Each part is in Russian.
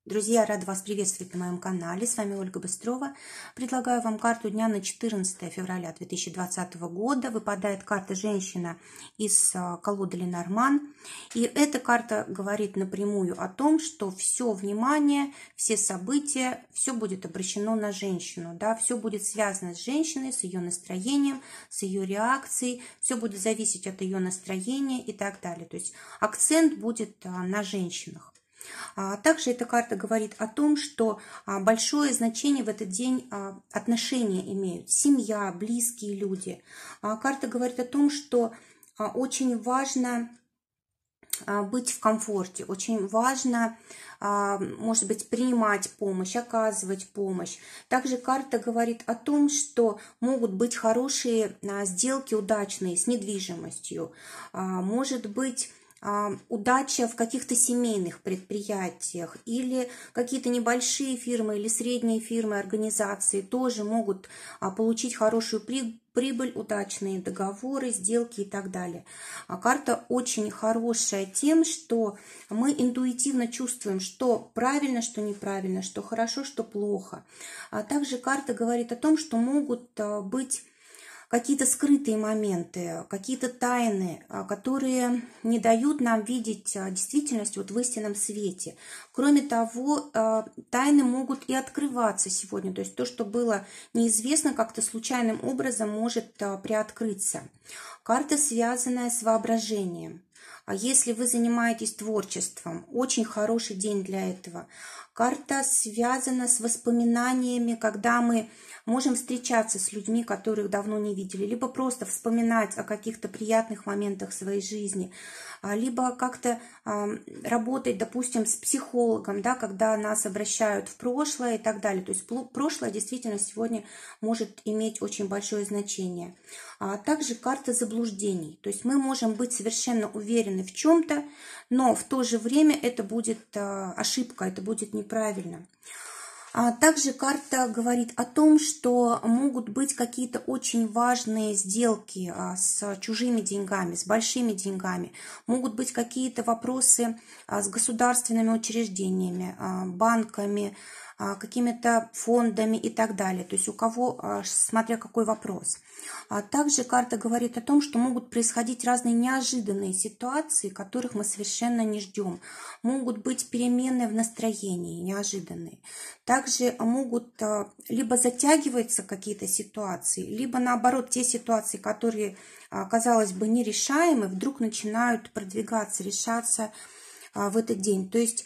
Друзья, рада вас приветствовать на моем канале. С вами Ольга Быстрова. Предлагаю вам карту дня на 14 февраля 2020 года. Выпадает карта «Женщина» из колоды Ленорман. И эта карта говорит напрямую о том, что все внимание, все события, все будет обращено на женщину. Да? Все будет связано с женщиной, с ее настроением, с ее реакцией. Все будет зависеть от ее настроения и так далее. То есть акцент будет на женщинах. Также эта карта говорит о том, что большое значение в этот день отношения имеют. Семья, близкие люди. Карта говорит о том, что очень важно быть в комфорте, очень важно, может быть, принимать помощь, оказывать помощь. Также карта говорит о том, что могут быть хорошие сделки удачные с недвижимостью, может быть, удача в каких-то семейных предприятиях или какие-то небольшие фирмы или средние фирмы, организации тоже могут получить хорошую прибыль, удачные договоры, сделки и так далее. Карта очень хорошая тем, что мы интуитивно чувствуем, что правильно, что неправильно, что хорошо, что плохо. Также карта говорит о том, что могут быть какие-то скрытые моменты, какие-то тайны, которые не дают нам видеть действительность вот в истинном свете. Кроме того, тайны могут и открываться сегодня, то есть то, что было неизвестно, как-то случайным образом может приоткрыться. Карта, связанная с воображением. А если вы занимаетесь творчеством, очень хороший день для этого. Карта связана с воспоминаниями, когда мы можем встречаться с людьми, которых давно не видели, либо просто вспоминать о каких-то приятных моментах своей жизни, либо как-то работать, допустим, с психологом, да, когда нас обращают в прошлое и так далее. То есть прошлое действительно сегодня может иметь очень большое значение. Также карта заблуждений. То есть мы можем быть совершенно уверены в чем-то, но в то же время это будет ошибка, это будет неправильно. Также карта говорит о том, что могут быть какие-то очень важные сделки с чужими деньгами, с большими деньгами. Могут быть какие-то вопросы с государственными учреждениями, банками, какими-то фондами и так далее. То есть у кого, смотря какой вопрос. Также карта говорит о том, что могут происходить разные неожиданные ситуации, которых мы совершенно не ждем. Могут быть перемены в настроении, неожиданные. Также могут либо затягиваться какие-то ситуации, либо наоборот те ситуации, которые, казалось бы, нерешаемы, вдруг начинают продвигаться, решаться в этот день. То есть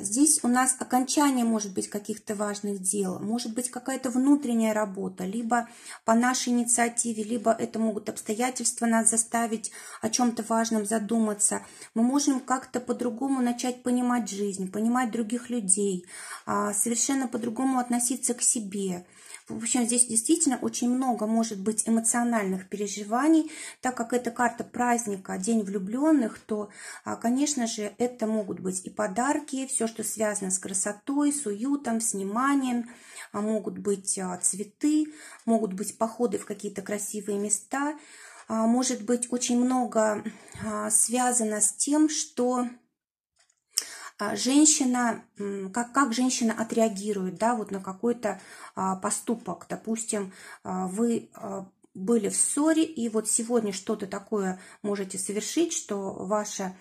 здесь у нас окончание может быть каких-то важных дел, может быть какая-то внутренняя работа, либо по нашей инициативе, либо это могут обстоятельства нас заставить о чем-то важном задуматься. Мы можем как-то по-другому начать понимать жизнь, понимать других людей, совершенно по-другому относиться к себе. В общем, здесь действительно очень много может быть эмоциональных переживаний. Так как это карта праздника, День влюбленных, то, конечно же, это могут быть и подарки, все, что связано с красотой, с уютом, с вниманием. Могут быть цветы, могут быть походы в какие-то красивые места. Может быть очень много связано с тем, что женщина, как женщина отреагирует, да, вот на какой-то поступок. Допустим, вы были в ссоре, и вот сегодня что-то такое можете совершить, что ваша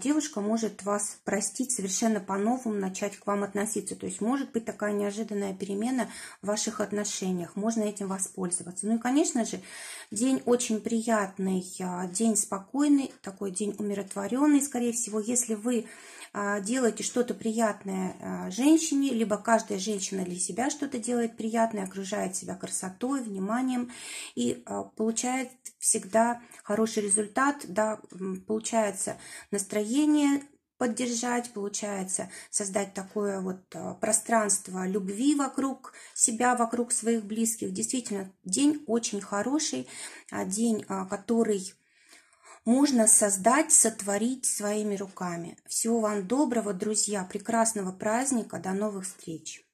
девушка может вас простить, совершенно по-новому начать к вам относиться. То есть может быть такая неожиданная перемена в ваших отношениях, можно этим воспользоваться. Ну и, конечно же, день очень приятный, день спокойный, такой день умиротворенный, скорее всего, если вы делаете что-то приятное женщине, либо каждая женщина для себя что-то делает приятное, окружает себя красотой, вниманием и получает всегда хороший результат, да, получается настроение поддержать, получается создать такое вот пространство любви вокруг себя, вокруг своих близких. Действительно, день очень хороший, день, который можно создать, сотворить своими руками. Всего вам доброго, друзья, прекрасного праздника, до новых встреч!